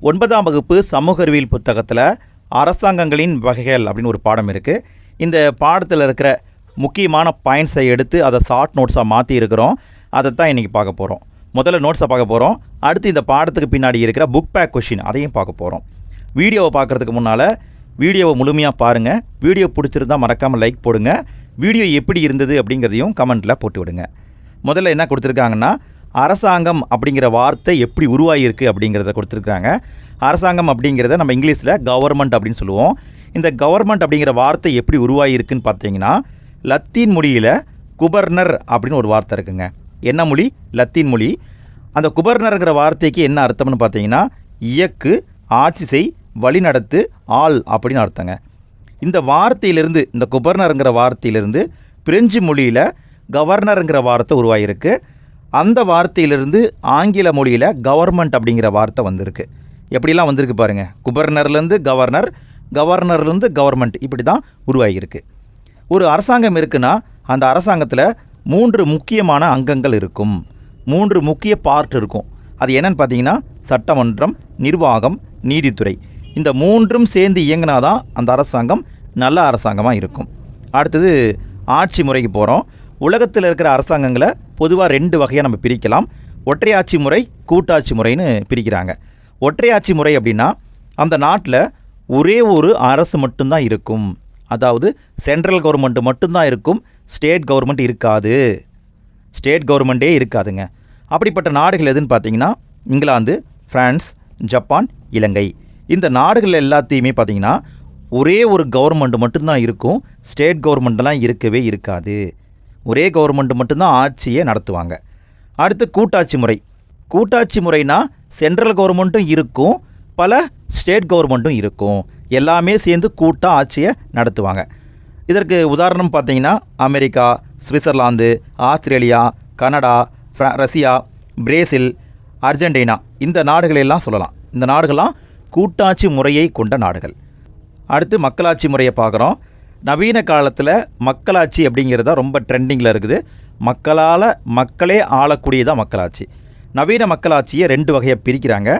9ஆம் வகுப்பு சமூக அறிவியல் புத்தகத்தில் அரசாங்கங்களின் வகைகள் அப்படின்னு ஒரு பாடம் இருக்குது. இந்த பாடத்தில் இருக்கிற முக்கியமான பாயிண்ட்ஸை எடுத்து அதை ஷார்ட் நோட்ஸாக மாற்றி இருக்கிறோம். அதை தான் இன்றைக்கி பார்க்க போகிறோம். முதல்ல நோட்ஸை பார்க்க போகிறோம். அடுத்து இந்த பாடத்துக்கு பின்னாடி இருக்கிற புக் பேக் கொஷின் அதையும் பார்க்க போகிறோம். வீடியோவை பார்க்குறதுக்கு முன்னால் வீடியோவை முழுமையாக பாருங்கள். வீடியோ பிடிச்சிருந்தால் மறக்காமல் லைக் போடுங்க. வீடியோ எப்படி இருந்தது அப்படிங்கிறதையும் கமெண்ட்டில் போட்டு விடுங்க. முதல்ல என்ன கொடுத்துருக்காங்கன்னா, அரசாங்கம் அப்படிங்கிற வார்த்தை எப்படி உருவாகியிருக்கு அப்படிங்கிறத கொடுத்துருக்காங்க. அரசாங்கம் அப்படிங்கிறத நம்ம இங்கிலீஷில் கவர்மெண்ட் அப்படின்னு சொல்லுவோம். இந்த கவர்மெண்ட் அப்படிங்கிற வார்த்தை எப்படி உருவாகியிருக்குன்னு பார்த்தீங்கன்னா, லத்தீன் மொழியில் குபர்னர் அப்படின்னு ஒரு வார்த்தை இருக்குங்க. என்ன மொழி? லத்தீன் மொழி. அந்த குபர்னருங்கிற வார்த்தைக்கு என்ன அர்த்தம்னு பார்த்தீங்கன்னா, இயக்கு, ஆட்சி செய், வழிநடத்து, ஆள் அப்படின்னு அர்த்தங்க. இந்த வார்த்தையிலிருந்து, இந்த குபர்னருங்கிற வார்த்தையிலிருந்து பிரெஞ்சு மொழியில் கவர்னருங்கிற வார்த்தை உருவாகியிருக்கு. அந்த வார்த்தையிலிருந்து ஆங்கில மொழியில் கவர்மெண்ட் அப்படிங்கிற வார்த்தை வந்திருக்கு. எப்படிலாம் வந்திருக்கு பாருங்கள். குபர்னர்லேருந்து கவர்னர், கவர்னர்லேருந்து கவர்மெண்ட், இப்படி தான் உருவாகியிருக்கு. ஒரு அரசாங்கம் இருக்குன்னா அந்த அரசாங்கத்தில் 3 முக்கியமான அங்கங்கள் இருக்கும். 3 முக்கிய பார்ட் இருக்கும். அது என்னன்னு பார்த்தீங்கன்னா, சட்டமன்றம், நிர்வாகம், நீதித்துறை. இந்த 3ம் சேர்ந்து இயங்கினாதான் அந்த அரசாங்கம் நல்ல அரசாங்கமாக இருக்கும். அடுத்தது ஆட்சி முறைக்கு போகிறோம். உலகத்தில் இருக்கிற அரசாங்கங்களை பொதுவாக 2 வகையாக நம்ம பிரிக்கலாம். ஒற்றையாட்சி முறை, கூட்டாட்சி முறைன்னு பிரிக்கிறாங்க. ஒற்றையாட்சி முறை அப்படின்னா, அந்த நாட்டில் ஒரே ஒரு அரசு மட்டும்தான் இருக்கும். அதாவது சென்ட்ரல் கவர்மெண்ட் மட்டும்தான் இருக்கும், ஸ்டேட் கவர்மெண்ட் இருக்காது. ஸ்டேட் கவர்மெண்ட்டே இருக்காதுங்க. அப்படிப்பட்ட நாடுகள் எதுன்னு பார்த்தீங்கன்னா, இங்கிலாந்து, ஃப்ரான்ஸ், ஜப்பான், இலங்கை. இந்த நாடுகள் எல்லாத்தையுமே பார்த்தீங்கன்னா ஒரே ஒரு கவர்மெண்ட் மட்டும்தான் இருக்கும். ஸ்டேட் கவர்மெண்ட்டெல்லாம் இருக்கவே இருக்காது. ஒரே கவர்மெண்ட் மட்டும்தான் ஆட்சியை நடத்துவாங்க. அடுத்து கூட்டாட்சி முறை. கூட்டாட்சி முறைனா சென்ட்ரல் கவர்மெண்ட்டும் இருக்கும், பல ஸ்டேட் கவர்மெண்ட்டும் இருக்கும். எல்லாமே சேர்ந்து கூட்டாக ஆட்சியை நடத்துவாங்க. இதற்கு உதாரணம் பார்த்தீங்கன்னா, America, Switzerland, Australia, Canada, Russia, Brazil, Argentina, இந்த நாடுகளெல்லாம் சொல்லலாம். இந்த நாடுகள்லாம் கூட்டாட்சி முறையை கொண்ட நாடுகள். அடுத்து மக்களாட்சி முறையை பார்க்குறோம். நவீன காலத்தில் மக்களாட்சி அப்படிங்கிறதா ரொம்ப ட்ரெண்டிங்கில் இருக்குது. மக்களே ஆளக்கூடியதான் மக்களாட்சி. நவீன மக்களாட்சியை 2 வகையாக பிரிக்கிறாங்க.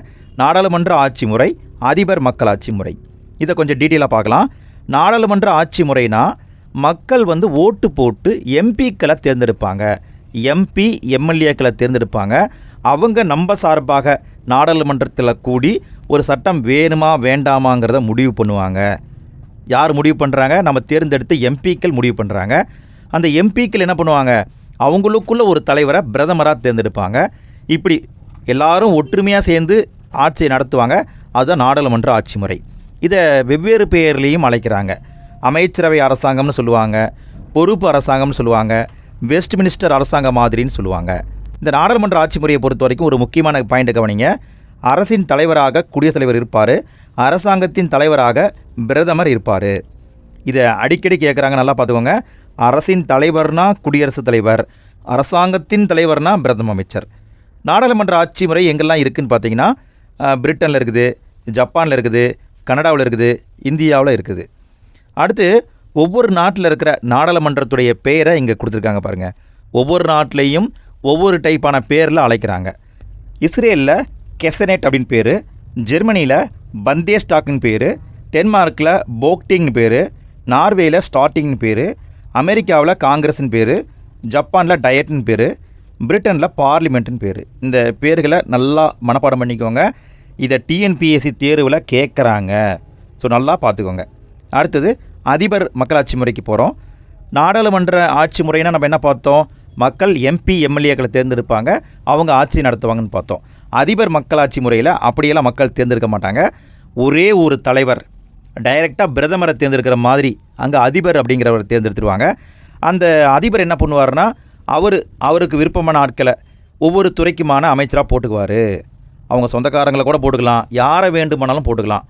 நாடாளுமன்ற ஆட்சி முறை, அதிபர் மக்களாட்சி முறை. இதை கொஞ்சம் டீட்டெயிலாக பார்க்கலாம். நாடாளுமன்ற ஆட்சி முறைனா, மக்கள் ஓட்டு போட்டு எம்பிக்களை தேர்ந்தெடுப்பாங்க. எம்பி, எம்எல்ஏக்களை தேர்ந்தெடுப்பாங்க. அவங்க நம்ம சார்பாக நாடாளுமன்றத்தில் கூடி ஒரு சட்டம் வேணுமா வேண்டாமாங்கிறத முடிவு பண்ணுவாங்க. யார் முடிவு பண்ணுறாங்க? நம்ம தேர்ந்தெடுத்து எம்பிக்கள் முடிவு பண்ணுறாங்க. அந்த எம்பிக்கள் என்ன பண்ணுவாங்க? அவங்களுக்குள்ள ஒரு தலைவரை பிரதமராக தேர்ந்தெடுப்பாங்க. இப்படி எல்லாரும் ஒற்றுமையாக சேர்ந்து ஆட்சியை நடத்துவாங்க. அதுதான் நாடாளுமன்ற ஆட்சி முறை. இதை வெவ்வேறு பெயர்லேயும் அழைக்கிறாங்க. அமைச்சரவை அரசாங்கம்னு சொல்லுவாங்க, பொறுப்பு அரசாங்கம்னு சொல்லுவாங்க, வெஸ்ட் மினிஸ்டர் அரசாங்கம் மாதிரின்னு சொல்லுவாங்க. இந்த நாடாளுமன்ற ஆட்சி முறையை பொறுத்த வரைக்கும் ஒரு முக்கியமான பாயிண்ட் கவனிங்க. அரசின் தலைவராக குடியரசுத் தலைவர் இருப்பார். அரசாங்கத்தின் தலைவராக பிரதமர் இருப்பார். இதை அடிக்கடி கேட்குறாங்க, நல்லா பார்த்துக்கோங்க. அரசின் தலைவர்னா குடியரசுத் தலைவர், அரசாங்கத்தின் தலைவர்னா பிரதம அமைச்சர். நாடாளுமன்ற ஆட்சி முறை எங்கெல்லாம் இருக்குதுன்னு பார்த்தீங்கன்னா, பிரிட்டனில் இருக்குது, ஜப்பானில் இருக்குது, கனடாவில் இருக்குது, இந்தியாவில் இருக்குது. அடுத்து ஒவ்வொரு நாட்டில் இருக்கிற நாடாளுமன்றத்துடைய பெயரை இங்கே கொடுத்துருக்காங்க பாருங்கள். ஒவ்வொரு நாட்டிலையும் ஒவ்வொரு டைப்பான பேரில் அழைக்கிறாங்க. இஸ்ரேலில் கெசனேட் அப்படின்னு பேர், ஜெர்மனியில் பந்தேஸ்டாக்னு பேர், டென்மார்க்கில் போக்டிங்னு பேர், நார்வேயில் ஸ்டார்டிங்னு பேர், அமெரிக்காவில் காங்கிரஸ்னு பேர், ஜப்பானில் டயட்னு பேர், பிரிட்டனில் பார்லிமெண்ட்டுன்னு பேர். இந்த பேர்களை நல்லா மனப்பாடம் பண்ணிக்கோங்க. இதை டிஎன்பிஎஸ்சி தேர்வில் கேட்குறாங்க. ஸோ நல்லா பார்த்துக்கோங்க. அடுத்தது அதிபர் மக்களாட்சி முறைக்கு போகிறோம். நாடாளுமன்ற ஆட்சி முறைனா நம்ம என்ன பார்த்தோம்? மக்கள் எம்பி, எம்எல்ஏக்களை தேர்ந்தெடுப்பாங்க, அவங்க ஆட்சி நடத்துவாங்கன்னு பார்த்தோம். அதிபர் மக்களாட்சி முறையில் அப்படியெல்லாம் மக்கள் தேர்ந்தெடுக்க மாட்டாங்க. ஒரே ஒரு தலைவர், டைரெக்டாக பிரதமரை தேர்ந்தெடுக்கிற மாதிரி அங்கே அதிபர் அப்படிங்கிறவரை தேர்ந்தெடுத்துருவாங்க. அந்த அதிபர் என்ன பண்ணுவார்னா, அவருக்கு விருப்பமான ஆட்களை ஒவ்வொரு துறைக்குமான அமைச்சராக போட்டுக்குவார். அவங்க சொந்தக்காரங்களை கூட போட்டுக்கலாம், யாரை வேண்டுமானாலும் போட்டுக்கலாம்.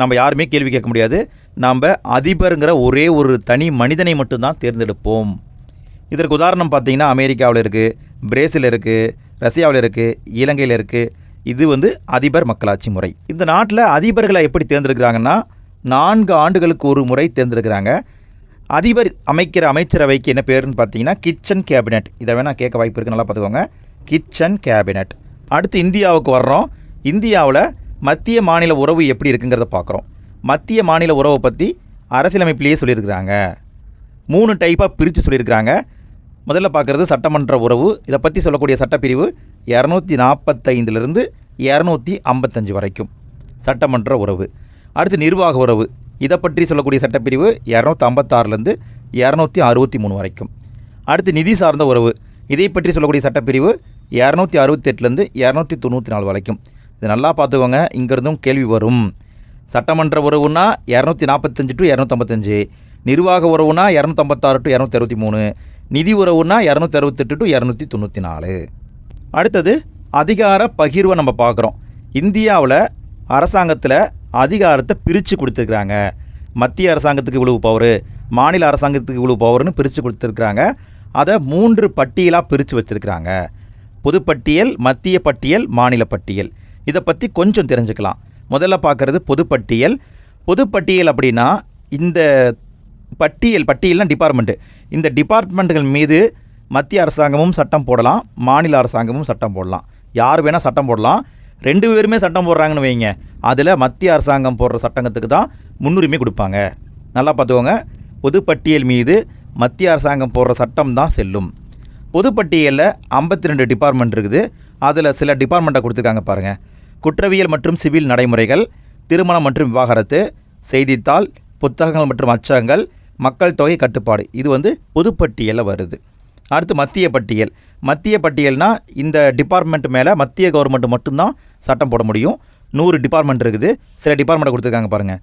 நம்ம யாருமே கேள்வி கேட்க முடியாது. நாம் அதிபருங்கிற ஒரே ஒரு தனி மனிதனை மட்டும்தான் தேர்ந்தெடுப்போம். இதற்கு உதாரணம் பார்த்தீங்கன்னா, அமெரிக்காவில் இருக்குது, பிரேசில் இருக்குது, ரஷ்யாவில் இருக்குது, இலங்கையில் இருக்குது. இது அதிபர் மக்களாட்சி முறை. இந்த நாட்டில் அதிபர்களை எப்படி தேர்ந்தெடுக்கிறாங்கன்னா, 4 ஆண்டுகளுக்கு ஒரு முறை தேர்ந்தெடுக்கிறாங்க. அதிபர் அமைக்கிற அமைச்சரவைக்கு என்ன பேருன்னு பார்த்தீங்கன்னா, கிச்சன் கேபினெட். இதை வேணால் கேட்க வாய்ப்பு இருக்குது, நல்லா பார்த்துக்கோங்க. Kitchen cabinet. அடுத்து இந்தியாவுக்கு வர்றோம். இந்தியாவில் மத்திய மாநில உறவு எப்படி இருக்குங்கிறத பார்க்குறோம். மத்திய மாநில உறவை பற்றி அரசியலமைப்பிலேயே சொல்லியிருக்கிறாங்க. 3 டைப்பாக பிரித்து சொல்லியிருக்கிறாங்க. முதல்ல பார்க்குறது சட்டமன்ற உறவு. இதை பற்றி சொல்லக்கூடிய சட்டப்பிரிவு 245 255 வரைக்கும் சட்டமன்ற உறவு. அடுத்து நிர்வாக உறவு. இதை பற்றி சொல்லக்கூடிய சட்டப்பிரிவு 256 263 வரைக்கும். அடுத்து நிதி சார்ந்த உறவு. இதை பற்றி சொல்லக்கூடிய சட்டப்பிரிவு 268 294 வரைக்கும். இது நல்லா பார்த்துக்கோங்க, இங்கேருந்தும் கேள்வி வரும். சட்டமன்ற உறவுனா 245 to 255, நிர்வாக உறவுனா 256 to 263, நிதி உறவுனா 268 to 294. அடுத்தது அதிகார பகிர்வை நம்ம பார்க்குறோம். இந்தியாவில் அரசாங்கத்தில் அதிகாரத்தை பிரித்து கொடுத்துருக்குறாங்க. மத்திய அரசாங்கத்துக்கு இவ்வளவு பவர், மாநில அரசாங்கத்துக்கு இவ்வளவு பவர்னு பிரித்து கொடுத்துருக்குறாங்க. அதை 3 பட்டியலாக பிரித்து வச்சுருக்கிறாங்க. பொதுப்பட்டியல், மத்திய பட்டியல், மாநில பட்டியல். இதை பற்றி கொஞ்சம் தெரிஞ்சுக்கலாம். முதல்ல பார்க்குறது பொதுப்பட்டியல். பொதுப்பட்டியல் அப்படின்னா இந்த பட்டியல்னா டிபார்ட்மெண்ட்டு. இந்த டிபார்ட்மெண்ட்டுகள் மீது மத்திய அரசாங்கமும் சட்டம் போடலாம், மாநில அரசாங்கமும் சட்டம் போடலாம். யார் வேணால் சட்டம் போடலாம். 2 பேருமே சட்டம் போடுறாங்கன்னு வைங்க, அதில் மத்திய அரசாங்கம் போடுற சட்டத்துக்கு தான் முன்னுரிமை கொடுப்பாங்க. நல்லா பார்த்துக்கோங்க, பொதுப்பட்டியல் மீது மத்திய அரசாங்கம் போடுற சட்டம் தான் செல்லும். பொதுப்பட்டியலில் 52 டிபார்ட்மெண்ட் இருக்குது. அதில் சில டிபார்ட்மெண்ட்டை கொடுத்துருக்காங்க பாருங்கள். குற்றவியல் மற்றும் சிவில் நடைமுறைகள், திருமணம் மற்றும் விவாகரத்து, செய்தித்தாள், புத்தகங்கள் மற்றும் அச்சகங்கள், மக்கள் தொகை கட்டுப்பாடு. இது பொதுப்பட்டியலில் வருது. அடுத்து மத்திய பட்டியல். மத்திய பட்டியல்னால் இந்த டிபார்ட்மெண்ட் மேலே மத்திய கவர்மெண்ட் மட்டும்தான் சட்டம் போட முடியும். 100 டிபார்ட்மெண்ட் இருக்குது. சில டிபார்ட்மெண்ட்டை கொடுத்துருக்காங்க பாருங்கள்.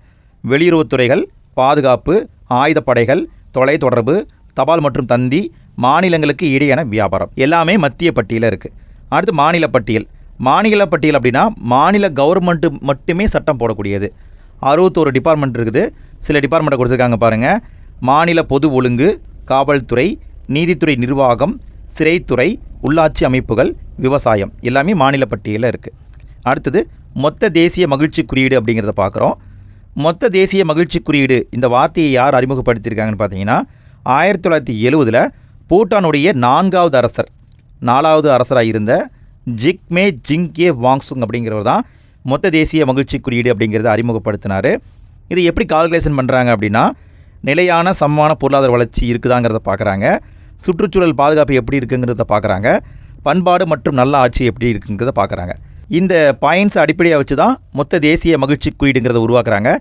வெளியுறவுத்துறைகள், பாதுகாப்பு, ஆயுதப்படைகள், தொலைத்தொடர்பு, தபால் மற்றும் தந்தி, மாநிலங்களுக்கு இடையான வியாபாரம், எல்லாமே மத்திய பட்டியலில் இருக்குது. அடுத்து மாநில பட்டியல். மாநில பட்டியல் அப்படின்னா மாநில கவர்மெண்ட்டு மட்டுமே சட்டம் போடக்கூடியது. 61 டிபார்ட்மெண்ட் இருக்குது. சில டிபார்ட்மெண்ட்டை கொடுத்துருக்காங்க பாருங்கள். மாநில பொது ஒழுங்கு, காவல்துறை, நீதித்துறை நிர்வாகம், சிறைத்துறை, உள்ளாட்சி அமைப்புகள், விவசாயம், எல்லாமே மாநில பட்டியலில் இருக்குது. அடுத்தது மொத்த தேசிய மகிழ்ச்சி குறியீடு அப்படிங்கிறத பார்க்குறோம். மொத்த தேசிய மகிழ்ச்சி குறியீடு இந்த வார்த்தையை யார் அறிமுகப்படுத்தியிருக்காங்கன்னு பார்த்தீங்கன்னா 1970 பூட்டானுடைய 4வது அரசராக இருந்த ஜிக்மே ஜிங்கே வாங்சுங் அப்படிங்கிறவர் தான் மொத்த தேசிய மகிழ்ச்சி குறியீடு அப்படிங்கிறத அறிமுகப்படுத்தினார். இது எப்படி கால்குலேஷன் பண்ணுறாங்க அப்படின்னா நிலையான சமமான பொருளாதார வளர்ச்சி இருக்குதாங்கிறத பார்க்குறாங்க. சுற்றுச்சூழல் பாதுகாப்பு எப்படி இருக்குங்கிறத பார்க்குறாங்க. பண்பாடு மற்றும் நல்ல ஆட்சி எப்படி இருக்குங்கிறத பார்க்குறாங்க. இந்த பாயிண்ட்ஸ் அடிப்படையாக வச்சு தான் மொத்த தேசிய மகிழ்ச்சி குறியீடுங்கிறத உருவாக்குறாங்க.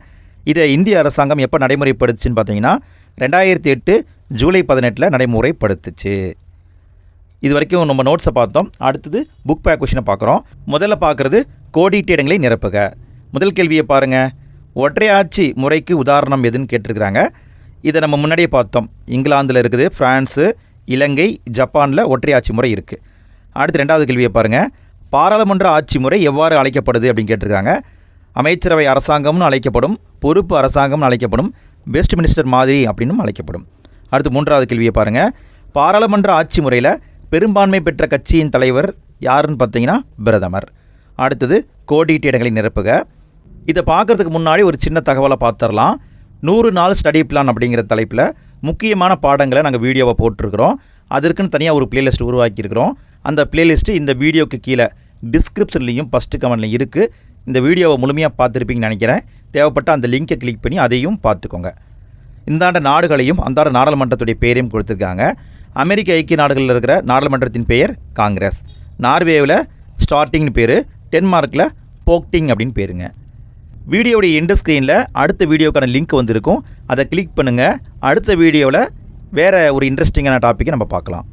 இதை இந்திய அரசாங்கம் எப்போ நடைமுறைப்படுத்துச்சுன்னு பார்த்தீங்கன்னா 2008 ஜூலை 18 நடைமுறைப்படுத்துச்சு. இது வரைக்கும் நம்ம நோட்ஸை பார்த்தோம். அடுத்தது புக் பேக் கொஷினை பார்க்குறோம். முதல்ல பார்க்குறது கோடிட்ட இடங்களை நிரப்புக. முதல் கேள்வியை பாருங்கள். ஒற்றையாட்சி முறைக்கு உதாரணம் எதுன்னு கேட்டிருக்கிறாங்க. இதை நம்ம முன்னாடியே பார்த்தோம். இங்கிலாந்தில் இருக்குது, ஃப்ரான்ஸு, இலங்கை, ஜப்பானில் ஒற்றையாட்சி முறை இருக்குது. அடுத்து 2வது கேள்வியை பாருங்கள். பாராளுமன்ற ஆட்சி முறை எவ்வாறு அழைக்கப்படுது அப்படின்னு கேட்டிருக்காங்க. அமைச்சரவை அரசாங்கம்னு அழைக்கப்படும், பொறுப்பு அரசாங்கம்னு அழைக்கப்படும், பெஸ்ட் மினிஸ்டர் மாதிரி அப்படின்னும் அழைக்கப்படும். அடுத்து 3வது கேள்வியை பாருங்கள். பாராளுமன்ற ஆட்சி முறையில் பெரும்பான்மை பெற்ற கட்சியின் தலைவர் யாருன்னு பார்த்தீங்கன்னா பிரதமர். அடுத்தது கோடிட்ட இடங்களை நிரப்புக. இதை பார்க்குறதுக்கு முன்னாடி ஒரு சின்ன தகவலை பார்த்துடலாம். 100 நாள் ஸ்டடி பிளான் அப்படிங்கிற தலைப்பில் முக்கியமான பாடங்களை நாங்கள் வீடியோவை போட்டிருக்கிறோம். அதற்குன்னு தனியாக ஒரு பிளேலிஸ்ட் உருவாக்கியிருக்கிறோம். அந்த பிளேலிஸ்ட்டு இந்த வீடியோக்கு கீழே டிஸ்கிரிப்ஷன்லேயும் ஃபஸ்ட்டு கமெண்ட்லையும் இருக்குது. இந்த வீடியோவை முழுமையாக பார்த்துருப்பீங்கன்னு நினைக்கிறேன். தேவைப்பட்ட அந்த லிங்கை கிளிக் பண்ணி அதையும் பார்த்துக்கோங்க. இந்தாண்ட நாடுகளையும் அந்தாண்ட நாடாளுமன்றத்துடைய பெயரையும் கொடுத்துருக்காங்க. அமெரிக்க ஐக்கிய நாடுகளில் இருக்கிற நாடாளுமன்றத்தின் பெயர் காங்கிரஸ். நார்வேவில் ஸ்டார்டிங்னு பேர், டென்மார்க்கில் போக்டிங் அப்படின்னு பேருங்க. வீடியோடைய எண்டு ஸ்க்ரீனில் அடுத்த வீடியோக்கான லிங்க் வந்திருக்கும். அதை கிளிக் பண்ணுங்கள். அடுத்த வீடியோவில் வேறு ஒரு இன்ட்ரெஸ்டிங்கான டாப்பிக்கை நம்ம பார்க்கலாம்.